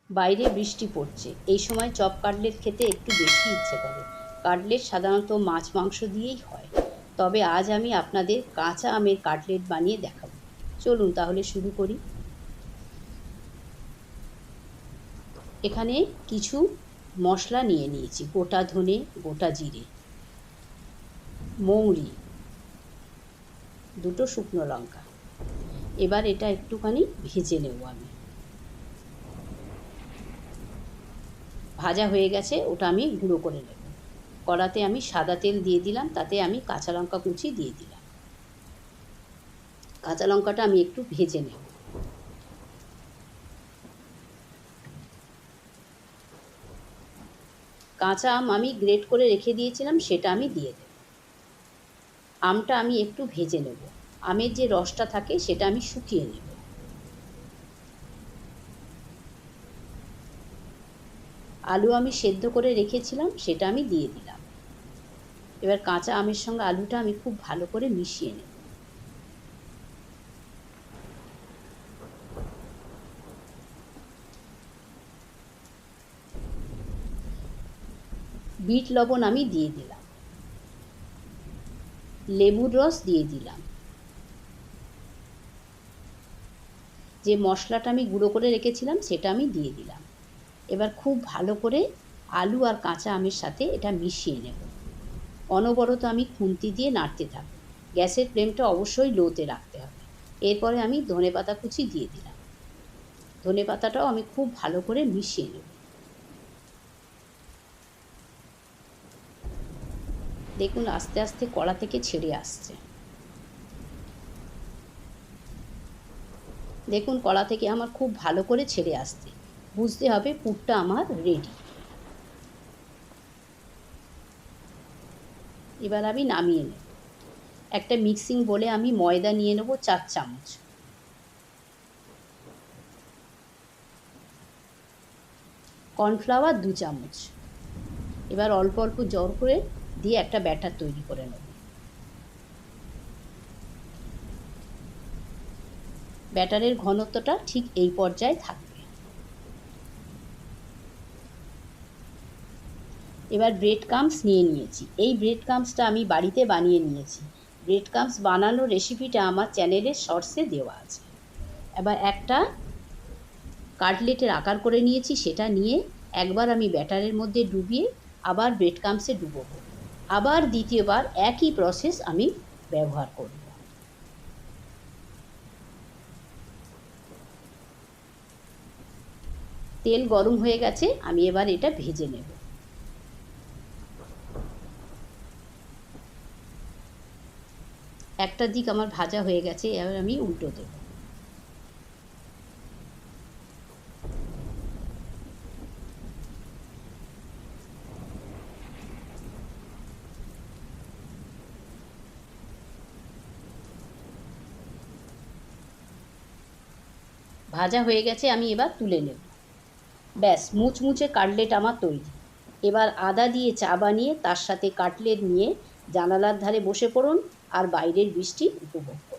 বাইরে বৃষ্টি পড়ছে, এই সময় চপ কাটলেট খেতে একটু বেশি ইচ্ছে করে। কাটলেট সাধারণত মাছ মাংস দিয়েই হয়, তবে আজ আমি আপনাদের কাঁচা আমের কাটলেট বানিয়ে দেখাবো। চলুন তাহলে শুরু করি। এখানে কিছু মশলা নিয়ে নিয়েছি: গোটা ধনে, গোটা জিরে, মৌরি, দুটো শুকনো লঙ্কা। এবার এটা একটুখানি ভেজে নেব আমি। ভাজা হয়ে গেছে, ওটা আমি গুঁড়ো করে নেব। কড়াতে আমি সাদা তেল দিয়ে দিলাম, তাতে আমি কাঁচা লঙ্কা কুচি দিয়ে দিলাম। কাঁচা লঙ্কাটা আমি একটু ভেজে নেব। কাঁচা আম আমি গ্রেট করে রেখে দিয়েছিলাম, সেটা আমি দিয়ে দেব। আমটা আমি একটু ভেজে নেব। আমের যে রসটা থাকে সেটা আমি শুকিয়ে নেব। আলু আমি সেদ্ধ করে রেখেছিলাম, সেটা আমি দিয়ে দিলাম। এবার কাঁচা আমের সঙ্গে আলুটা আমি খুব ভালো করে মিশিয়ে নেব। বিট লবণ আমি দিয়ে দিলাম। লেবুর রস দিয়ে দিলাম। যে মশলাটা আমি গুঁড়ো করে রেখেছিলাম সেটা আমি দিয়ে দিলাম। এবার খুব ভালো করে আলু আর কাঁচা আমের সাথে এটা মিশিয়ে নেব। অনবরত আমি খুন্তি দিয়ে নাড়তে থাকব। গ্যাসের ফ্লেমটা অবশ্যই লোতে রাখতে হবে। এরপরে আমি ধনেপাতা কুচি দিয়ে দিলাম। ধনেপাতাটাও আমি খুব ভালো করে মিশিয়ে নেব। দেখুন আস্তে আস্তে কড়া থেকে ছেড়ে আসছে। দেখুন কড়া থেকে আমার খুব ভালো করে ছেড়ে আসছে, বুঝতে হবে পুরটা আমার রেডি। এবার আমি নামিয়ে নেব। একটা মিক্সিং বোলে আমি ময়দা নিয়ে নেব 4 চামচ। কর্নফ্লাওয়ার 2 চামচ। এবার অল্প অল্প জল করে দিয়ে একটা ব্যাটার তৈরি করে নেব। ব্যাটারের ঘনত্বটা ঠিক এই পর্যায়ে থাকবে। এবার ব্রেড ক্রাম্বস নিয়ে নিয়েছি। এই ব্রেড ক্রাম্বসটা আমি বাড়িতে বানিয়ে নিয়েছি। ব্রেড ক্রাম্বস বানানোর রেসিপিটা আমার চ্যানেলের শর্টসে দেওয়া আছে। এবার একটা কাটলেটের আকার করে নিয়েছি, সেটা নিয়ে একবার আমি ব্যাটারের মধ্যে ডুবিয়ে আবার ব্রেড ক্রাম্বসে ডুবোবো। আবার দ্বিতীয়বার একই প্রসেস আমি ব্যবহার করব। তেল গরম হয়ে গেছে, আমি এবার এটা ভেজে নেব। একটা দিক আমার ভাজা হয়ে গেছে, এবার আমি উল্টো দেব। ভাজা হয়ে গেছে, আমি এবার তুলে নেব। ব্যাস, মুচমুচে কাটলেট আমার তৈরি। এবার আদা দিয়ে চা বানিয়ে তার সাথে কাটলেট নিয়ে জানালার ধারে বসে পড়ুন আর বাইরের বৃষ্টি উপভোগ করুন।